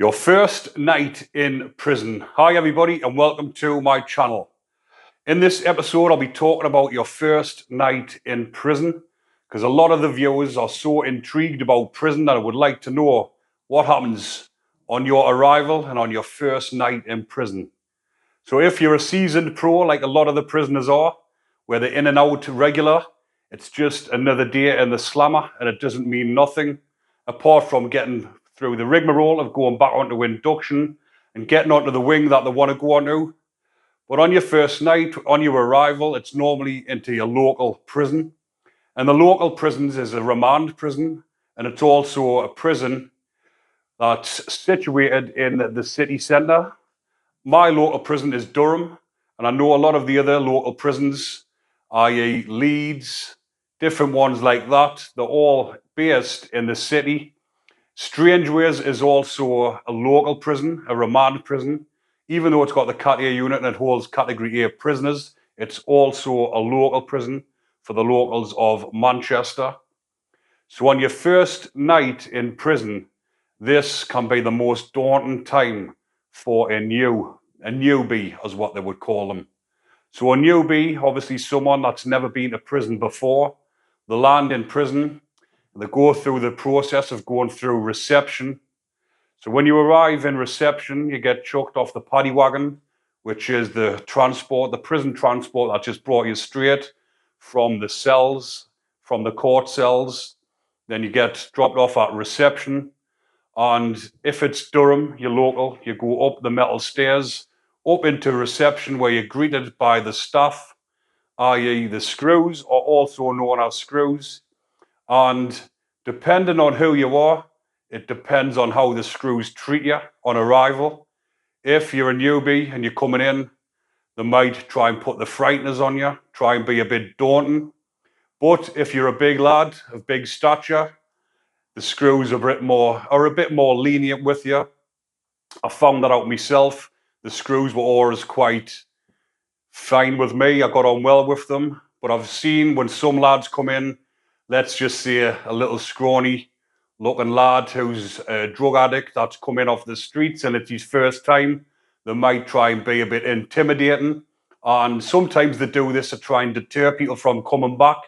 Your first night in prison. Hi, everybody, and welcome to my channel. In this episode, I'll be talking about your first night in prison because a lot of the viewers are so intrigued about prison that I would like to know what happens on your arrival and on your first night in prison. So if you're a seasoned pro, like a lot of the prisoners are, where they're in and out regular, it's just another day in the slammer and it doesn't mean nothing apart from getting through the rigmarole of going back onto induction and getting onto the wing that they want to go onto. But on your first night, on your arrival, it's normally into your local prison. And the local prisons is a remand prison, and it's also a prison that's situated in the city centre. My local prison is Durham, and I know a lot of the other local prisons, i.e. Leeds, different ones like that, they're all based in the city. Strangeways is also a local prison, a remand prison. Even though it's got the Cat A unit and it holds Category A prisoners, it's also a local prison for the locals of Manchester. So on your first night in prison, this can be the most daunting time for a newbie, as what they would call them. So a newbie, obviously someone that's never been to prison before, they land in prison, they go through the process of going through reception. So when you arrive in reception, you get chucked off the paddy wagon, which is the transport, the prison transport that just brought you straight from the cells, from the court cells. Then you get dropped off at reception. And if it's Durham, you're local, you go up the metal stairs, up into reception where you're greeted by the staff, i.e. the screws, or also known as screws. And depending on who you are, it depends on how the screws treat you on arrival. If you're a newbie and you're coming in, they might try and put the frighteners on you, try and be a bit daunting. But if you're a big lad of big stature, the screws are a bit more lenient with you. I found that out myself. The screws were always quite fine with me. I got on well with them. But I've seen when some lads come in, let's just say a little scrawny looking lad who's a drug addict that's come in off the streets and it's his first time, they might try and be a bit intimidating. And sometimes they do this to try and deter people from coming back.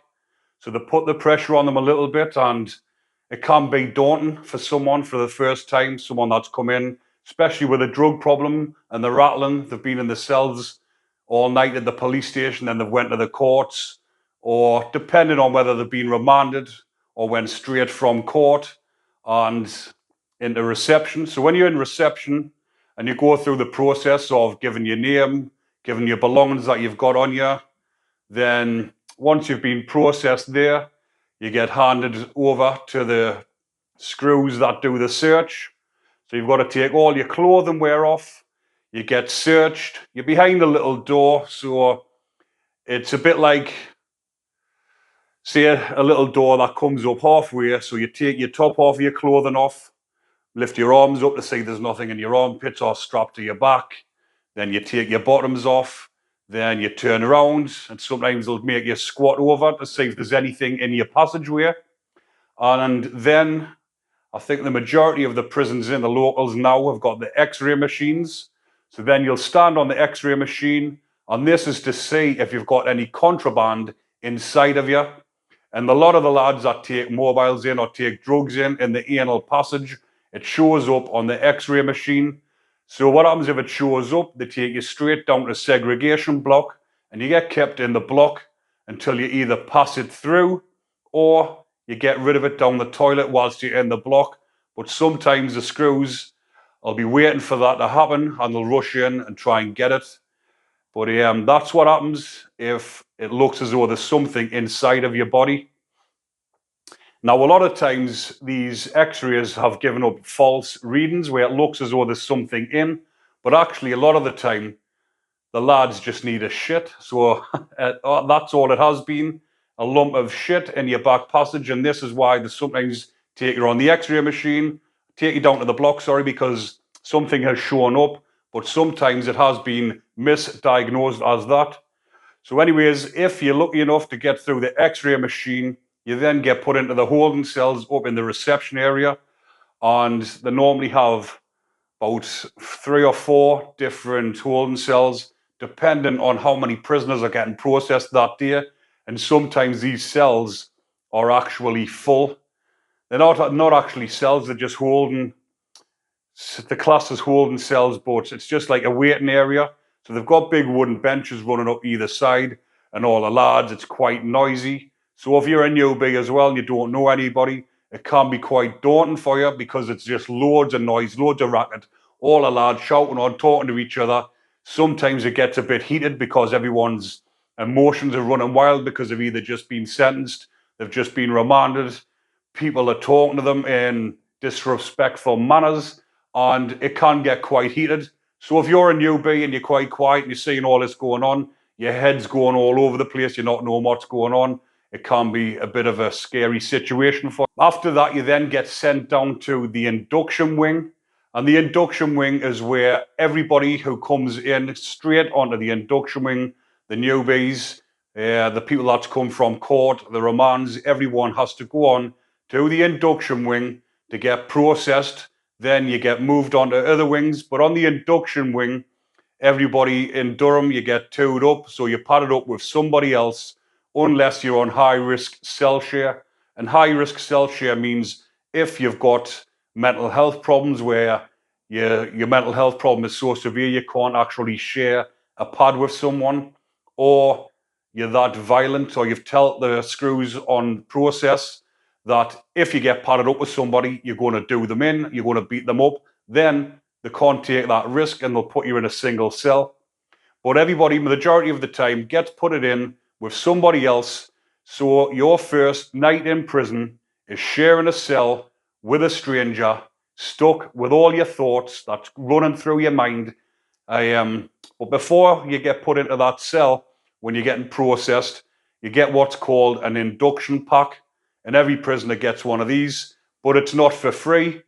So they put the pressure on them a little bit, and it can be daunting for someone for the first time, someone that's come in, especially with a drug problem and they're rattling. They've been in the cells all night at the police station and they've went to the courts, or depending on whether they've been remanded or went straight from court and into reception. So when you're in reception and you go through the process of giving your name, giving your belongings that you've got on you, then once you've been processed there, you get handed over to the screws that do the search. So you've got to take all your clothing wear off. You get searched. You're behind a little door, so it's a bit like, say, a little door that comes up halfway. So you take your top half of your clothing off, lift your arms up to see there's nothing in your armpits or strapped to your back. Then you take your bottoms off. Then you turn around, and sometimes they'll make you squat over to see if there's anything in your passageway. And then I think the majority of the prisons in the locals now have got the X-ray machines. So then you'll stand on the X-ray machine, and this is to see if you've got any contraband inside of you. And a lot of the lads that take mobiles in or take drugs in the anal passage, it shows up on the X-ray machine. So what happens if it shows up? They take you straight down to segregation block, and you get kept in the block until you either pass it through or you get rid of it down the toilet whilst you're in the block. But sometimes the screws will be waiting for that to happen and they'll rush in and try and get it. But that's what happens if it looks as though there's something inside of your body. Now, a lot of times these x-rays have given up false readings where it looks as though there's something in, but actually a lot of the time the lads just need a shit. So that's all it has been, a lump of shit in your back passage. And this is why they sometimes take you on the x-ray machine, take you down to the block, because something has shown up, but sometimes it has been misdiagnosed as that. So anyways, if you're lucky enough to get through the x-ray machine, you then get put into the holding cells up in the reception area, and they normally have about 3 or 4 different holding cells, depending on how many prisoners are getting processed that day. And sometimes these cells are actually full. They're not actually cells, they're just holding, the class is holding cells, but it's just like a waiting area. So they've got big wooden benches running up either side, and all the lads, it's quite noisy. So if you're a newbie as well and you don't know anybody, it can be quite daunting for you because it's just loads of noise, loads of racket, all the lads shouting on, talking to each other. Sometimes it gets a bit heated because everyone's emotions are running wild because they've either just been sentenced, they've just been remanded, people are talking to them in disrespectful manners, and it can get quite heated. So if you're a newbie and you're quite quiet and you're seeing all this going on, your head's going all over the place, you're not knowing what's going on, it can be a bit of a scary situation for you. After that, you then get sent down to the induction wing. And the induction wing is where everybody who comes in straight onto the induction wing, the newbies, the people that's come from court, the remands, everyone has to go on to the induction wing to get processed. Then you get moved on to other wings. But on the induction wing, everybody in Durham, you get towed up. So you're padded up with somebody else unless you're on high-risk cell share. And high-risk cell share means if you've got mental health problems where your mental health problem is so severe you can't actually share a pad with someone, or you're that violent, or you've told the screws on process that if you get padded up with somebody, you're going to do them in, you're going to beat them up, then they can't take that risk and they'll put you in a single cell. But everybody, majority of the time, gets put it in with somebody else. So your first night in prison is sharing a cell with a stranger, stuck with all your thoughts that's running through your mind. But before you get put into that cell, when you're getting processed, you get what's called an induction pack. And every prisoner gets one of these, but it's not for free.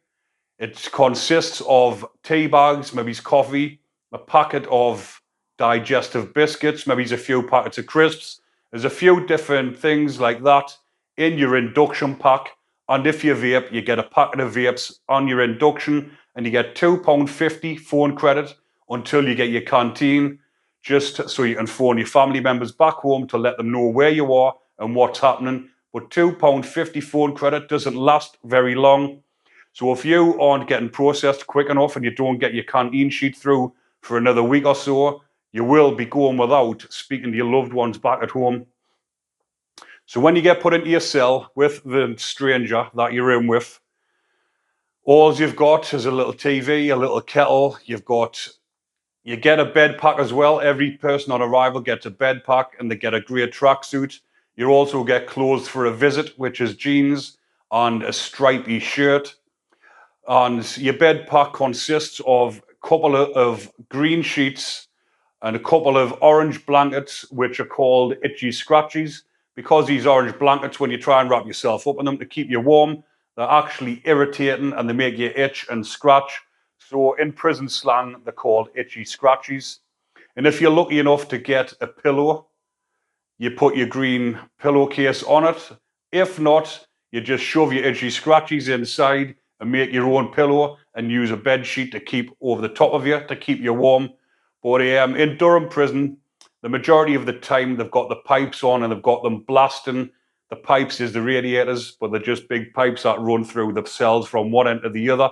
It consists of tea bags, maybe coffee, a packet of digestive biscuits, maybe a few packets of crisps. There's a few different things like that in your induction pack. And if you vape, you get a packet of vapes on your induction, and you get £2.50 phone credit until you get your canteen, just so you can phone your family members back home to let them know where you are and what's happening. But £2.50 phone credit doesn't last very long. So if you aren't getting processed quick enough and you don't get your canteen sheet through for another week or so, you will be going without speaking to your loved ones back at home. So when you get put into your cell with the stranger that you're in with, all you've got is a little TV, a little kettle, you get a bed pack as well. Every person on arrival gets a bed pack and they get a grey tracksuit. You also get clothes for a visit, which is jeans and a stripy shirt. And your bed pack consists of a couple of green sheets and a couple of orange blankets, which are called itchy scratchies. Because these orange blankets, when you try and wrap yourself up in them to keep you warm, they're actually irritating and they make you itch and scratch. So in prison slang, they're called itchy scratchies. And if you're lucky enough to get a pillow, you put your green pillowcase on it. If not, you just shove your itchy scratchies inside and make your own pillow and use a bed sheet to keep over the top of you to keep you warm. But in Durham prison, the majority of the time they've got the pipes on and they've got them blasting. The pipes is the radiators, but they're just big pipes that run through the cells from one end to the other.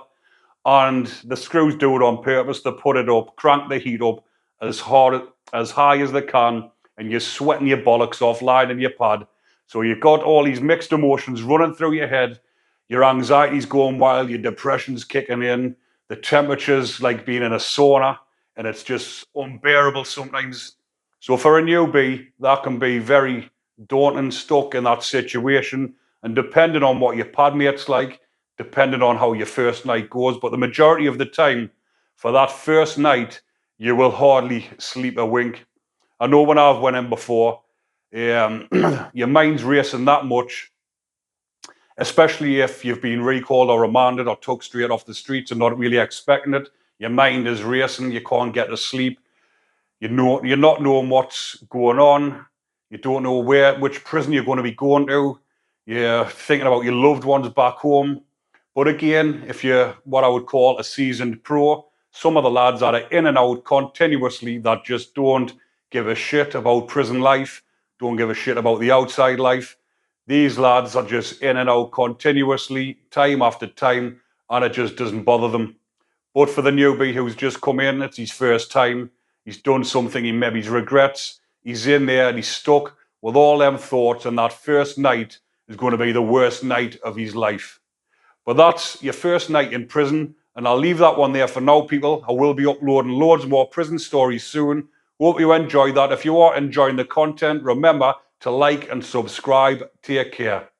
And the screws do it on purpose. They put it up, crank the heat up as high as they can, and you're sweating your bollocks off lying in your pad. So you've got all these mixed emotions running through your head. Your anxiety's going wild, your depression's kicking in, the temperature's like being in a sauna, and it's just unbearable sometimes. So for a newbie, that can be very daunting, stuck in that situation. And depending on what your padmate's like, depending on how your first night goes, but the majority of the time, for that first night, you will hardly sleep a wink. I know when I've went in before, your mind's racing that much, especially if you've been recalled or remanded or took straight off the streets and not really expecting it. Your mind is racing, you can't get to sleep. You're not knowing what's going on. You don't know which prison you're going to be going to. You're thinking about your loved ones back home. But again, if you're what I would call a seasoned pro, some of the lads that are in and out continuously that just don't give a shit about prison life, don't give a shit about the outside life. These lads are just in and out continuously, time after time, and it just doesn't bother them. But for the newbie who's just come in, it's his first time, he's done something he maybe regrets, he's in there and he's stuck with all them thoughts, and that first night is going to be the worst night of his life. But that's your first night in prison, and I'll leave that one there for now, people. I will be uploading loads more prison stories soon. Hope you enjoyed that. If you are enjoying the content, remember to like and subscribe. Take care.